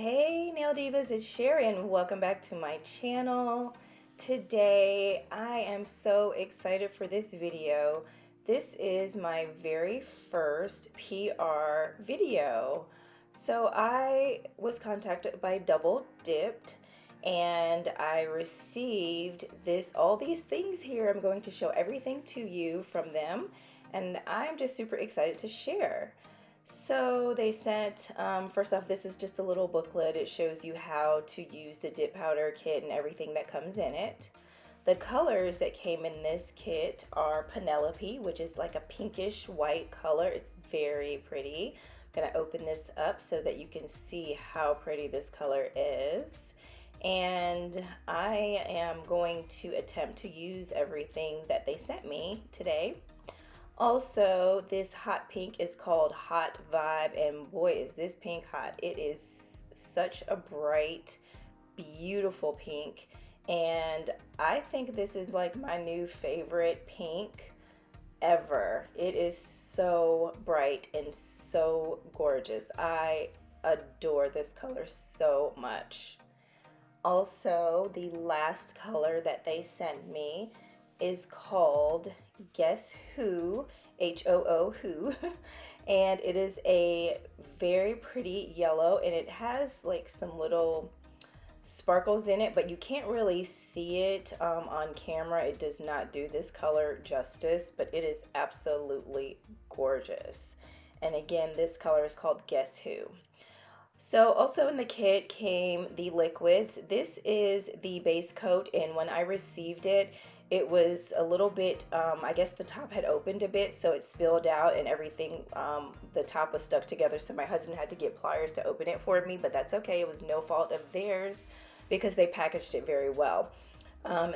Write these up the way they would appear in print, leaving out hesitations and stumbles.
Hey Nail Divas, it's Sherry and welcome back to my channel. Today I am so excited for this video. This is my very first PR video. So I was contacted by Double Dipped and I received all these things here. I'm going to show everything to you from them and I'm just super excited to share. So they sent, first off, this is just a little booklet. It shows you how to use the dip powder kit and everything that comes in it. The colors that came in this kit are Penelope, which is like a pinkish white color. It's very pretty. I'm gonna open this up so that you can see how pretty this color is. And I am going to attempt to use everything that they sent me today. Also, this hot pink is called Hot Vibe, and boy is this pink hot. It is such a bright, beautiful pink, and I think this is like my new favorite pink ever. It is so bright and so gorgeous. I adore this color so much. Also, the last color that they sent me is called Guess Who, H-O-O Who, and it is a very pretty yellow and it has like some little sparkles in it, but you can't really see it on camera. It does not do this color justice, but it is absolutely gorgeous. And again, this color is called Guess Who. So also in the kit came the liquids. This is the base coat, and when I received it, it was a little bit, I guess the top had opened a bit, so it spilled out and everything, the top was stuck together, so my husband had to get pliers to open it for me, but that's okay. It was no fault of theirs because they packaged it very well.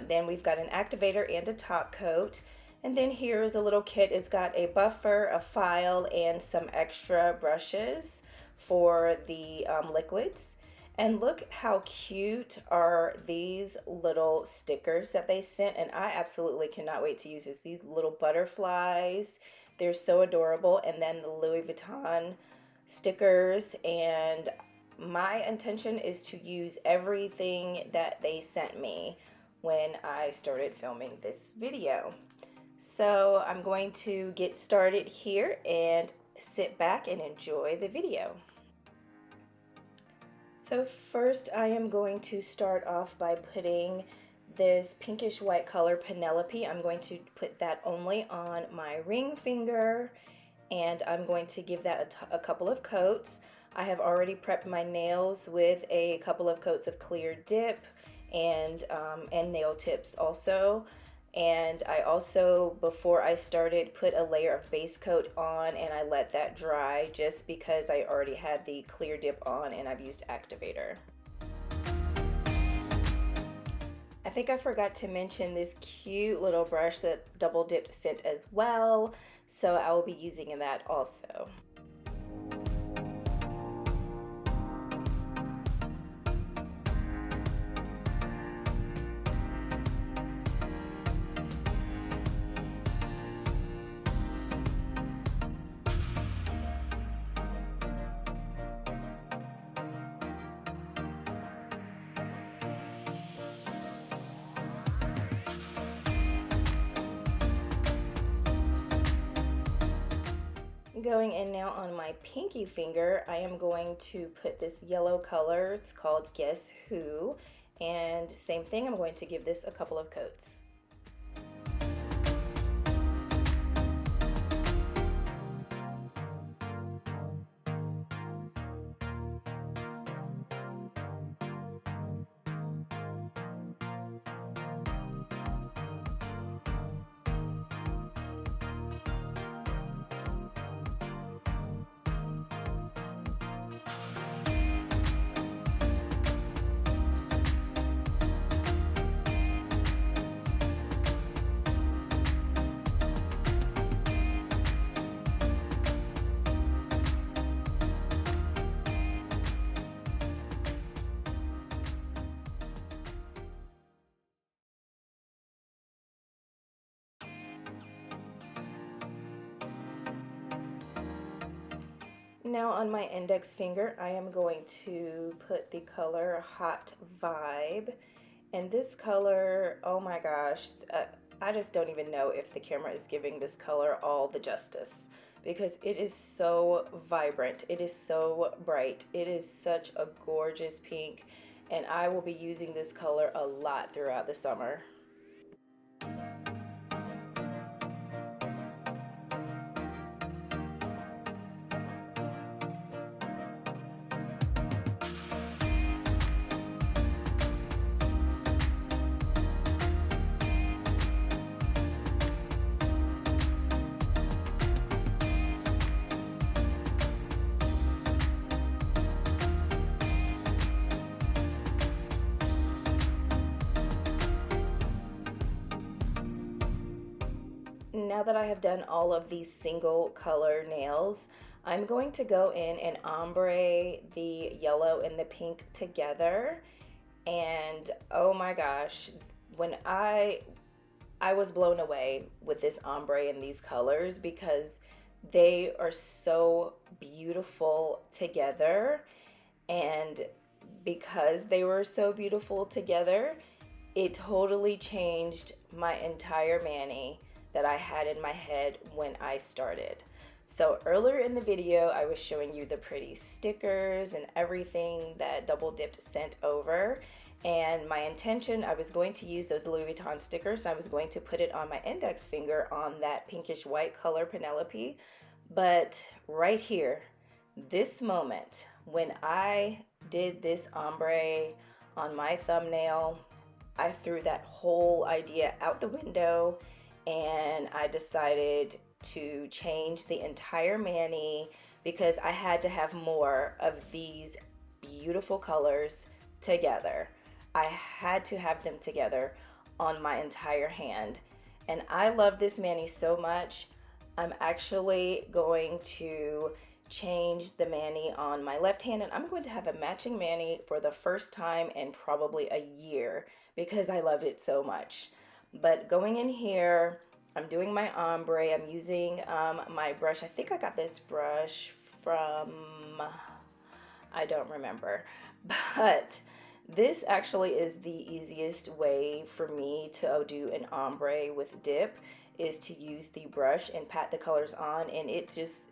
Then we've got an activator and a top coat. And then here is a little kit. It's got a buffer, a file, and some extra brushes for the liquids. And look how cute are these little stickers that they sent, and I absolutely cannot wait to use this. These little butterflies, they're so adorable, and then the Louis Vuitton stickers, and my intention is to use everything that they sent me when I started filming this video. So I'm going to get started here and sit back and enjoy the video. So first I am going to start off by putting this pinkish white color Penelope. I'm going to put that only on my ring finger, and I'm going to give that a couple of coats. I have already prepped my nails with a couple of coats of clear dip and nail tips also. And I also, before I started, put a layer of base coat on and I let that dry just because I already had the clear dip on and I've used activator. I think I forgot to mention this cute little brush that Double Dipped sent as well, so I will be using that also. Going in now on my pinky finger, I am going to put this yellow color. It's called Guess Who, and same thing, I'm going to give this a couple of coats. Now on my index finger, I am going to put the color Hot Vibe. And this color, oh my gosh, I just don't even know if the camera is giving this color all the justice because it is so vibrant. It is so bright. It is such a gorgeous pink, and I will be using this color a lot throughout the summer. Now that I have done all of these single color nails, I'm going to go in and ombre the yellow and the pink together. And oh my gosh, when I was blown away with this ombre and these colors because they are so beautiful together. And because they were so beautiful together, it totally changed my entire mani that I had in my head when I started. So earlier in the video, I was showing you the pretty stickers and everything that Double Dipped sent over. And my intention, I was going to use those Louis Vuitton stickers and I was going to put it on my index finger on that pinkish white color Penelope. But right here, this moment, when I did this ombre on my thumbnail, I threw that whole idea out the window and I decided to change the entire mani because I had to have more of these beautiful colors together. I had to have them together on my entire hand. And I love this mani so much, I'm actually going to change the mani on my left hand, and I'm going to have a matching mani for the first time in probably a year because I loved it so much. But going in here, I'm doing my ombre. I'm using my brush. I think I got this brush from, I don't remember, but this actually is the easiest way for me to do an ombre with dip, is to use the brush and pat the colors on. And it just,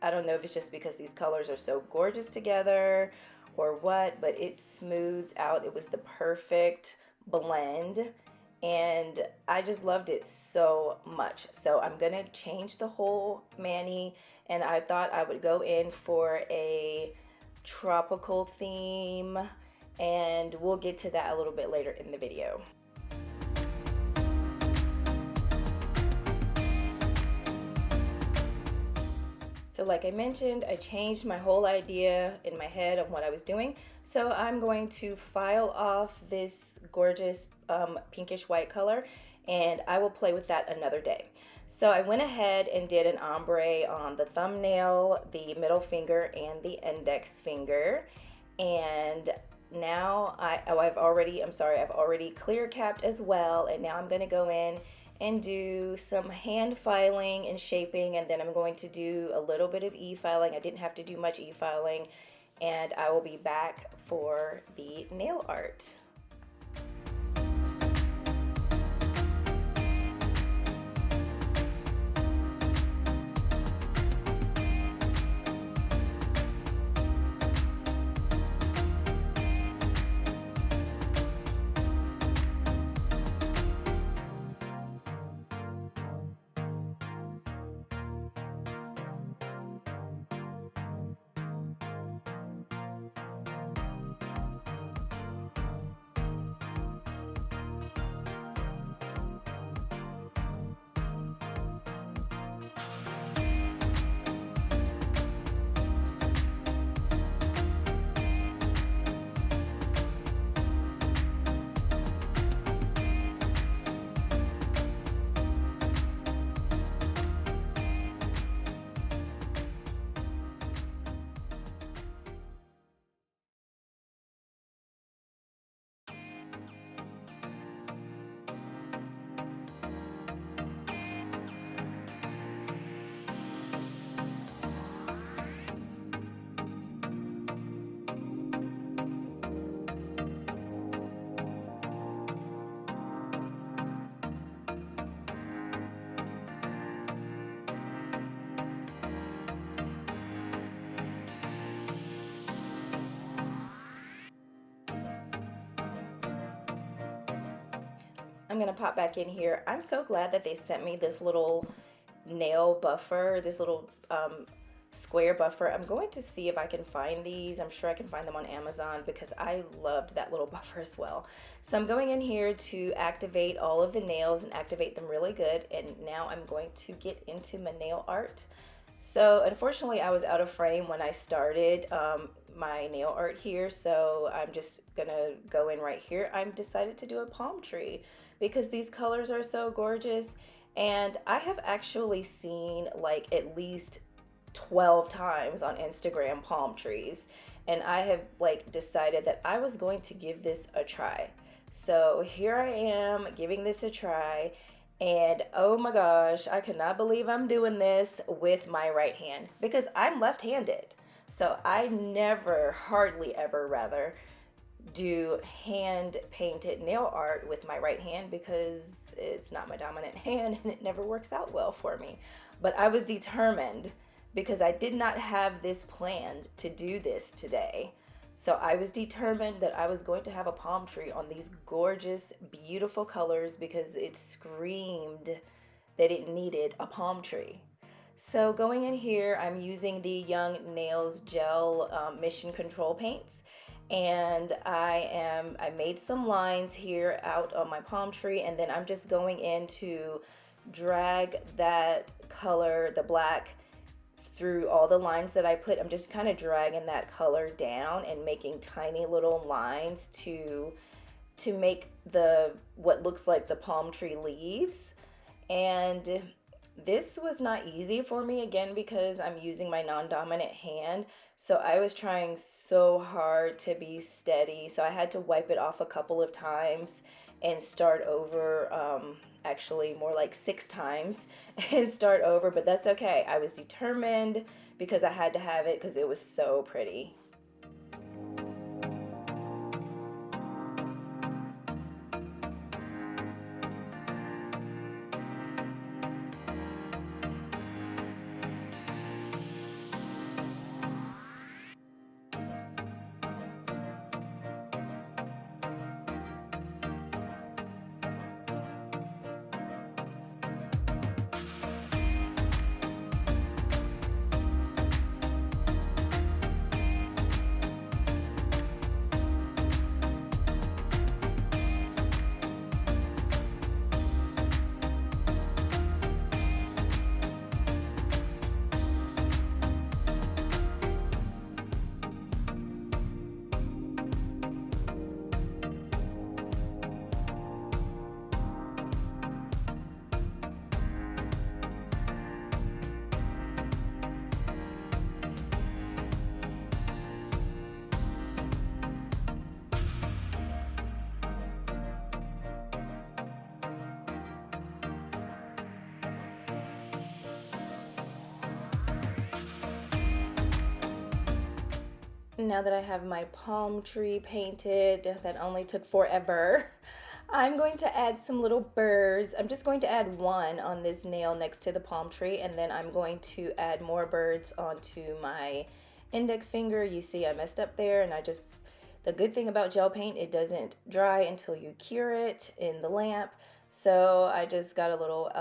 I don't know if it's just because these colors are so gorgeous together or what, but it smoothed out. It was the perfect blend and I just loved it so much. So I'm gonna change the whole mani, and I thought I would go in for a tropical theme, and we'll get to that a little bit later in the video. So like I mentioned, I changed my whole idea in my head of what I was doing. So I'm going to file off this gorgeous pinkish white color, and I will play with that another day. So I went ahead and did an ombre on the thumbnail, the middle finger, and the index finger. And now I've already clear capped as well, and now I'm going to go in and do some hand filing and shaping, and then I'm going to do a little bit of e-filing. I didn't have to do much e-filing, and I will be back for the nail art. I'm gonna pop back in here. I'm so glad that they sent me this little nail buffer, this little square buffer. I'm going to see if I can find these. I'm sure I can find them on Amazon because I loved that little buffer as well. So I'm going in here to activate all of the nails and activate them really good. And now I'm going to get into my nail art. So unfortunately I was out of frame when I started my nail art here, so I'm just gonna go in right here. I've decided to do a palm tree because these colors are so gorgeous, and I have actually seen like at least 12 times on Instagram palm trees, and I have like decided that I was going to give this a try. So here I am giving this a try, and oh my gosh, I cannot believe I'm doing this with my right hand because I'm left-handed. So I never, hardly ever rather, do hand painted nail art with my right hand because it's not my dominant hand and it never works out well for me. But I was determined because I did not have this planned to do this today. So I was determined that I was going to have a palm tree on these gorgeous, beautiful colors because it screamed that it needed a palm tree. So going in here, I'm using the Young Nails Gel Mission Control paints, and I made some lines here out on my palm tree, and then I'm just going in to drag that color, the black, through all the lines that I put. I'm just kind of dragging that color down and making tiny little lines to make the what looks like the palm tree leaves. And this was not easy for me, again, because I'm using my non-dominant hand. So I was trying so hard to be steady. So I had to wipe it off a couple of times and start over, actually more like 6 times and start over. But that's okay. I was determined because I had to have it because it was so pretty. Now that I have my palm tree painted, that only took forever, I'm going to add some little birds. I'm just going to add one on this nail next to the palm tree, and then I'm going to add more birds onto my index finger. You see I messed up there, and the good thing about gel paint, it doesn't dry until you cure it in the lamp. So I just got a little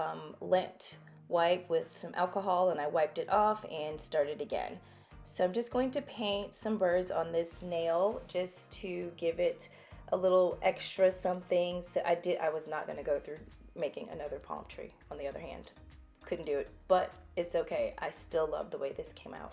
lint wipe with some alcohol, and I wiped it off and started again. So I'm just going to paint some birds on this nail just to give it a little extra something. So I was not going to go through making another palm tree, on the other hand. Couldn't do it, but it's okay. I still love the way this came out.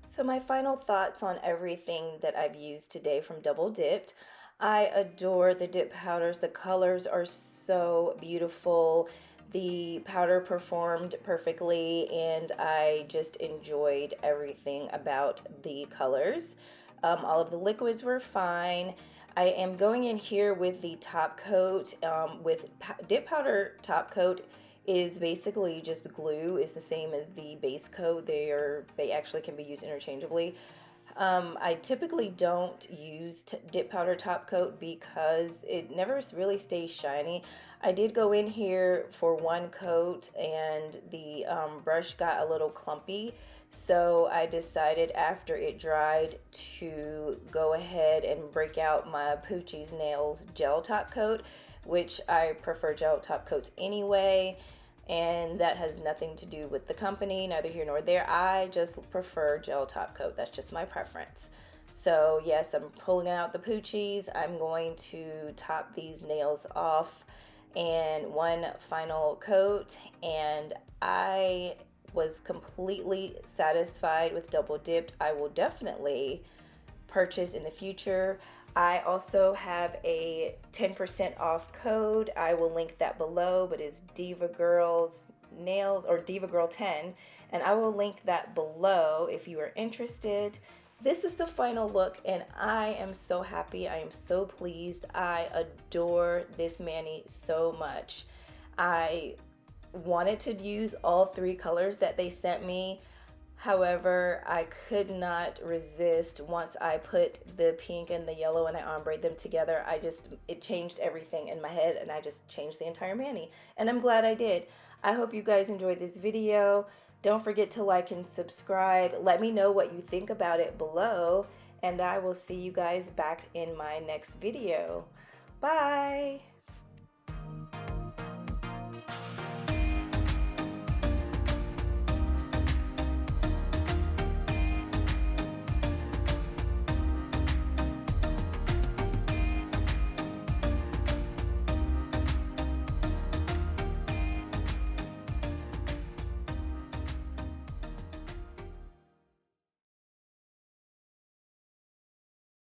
So my final thoughts on everything that I've used today from Double Dipped. I adore the dip powders. The colors are so beautiful. The powder performed perfectly, and I just enjoyed everything about the colors. All of the liquids were fine. I am going in here with the top coat. With dip powder top coat is basically just glue. It's the same as the base coat. They actually can be used interchangeably. I typically don't use dip powder top coat because it never really stays shiny. I did go in here for one coat and the brush got a little clumpy, so I decided after it dried to go ahead and break out my Poochie's Nails gel top coat, which I prefer gel top coats anyway, and that has nothing to do with the company, neither here nor there. I just prefer gel top coat. That's just my preference. So yes, I'm pulling out the Poochies. I'm going to top these nails off and one final coat, and I was completely satisfied with double dipped. I will definitely purchase in the future. I also have a 10% off code. I will link that below, but it's Diva Girls Nails, or Diva Girl 10, and I will link that below if you are interested. This is the final look, and I am so happy. I am so pleased. I adore this mani so much. I wanted to use all three colors that they sent me. However, I could not resist once I put the pink and the yellow and I ombre them together. It changed everything in my head, and I just changed the entire mani. And I'm glad I did. I hope you guys enjoyed this video. Don't forget to like and subscribe. Let me know what you think about it below, and I will see you guys back in my next video. Bye!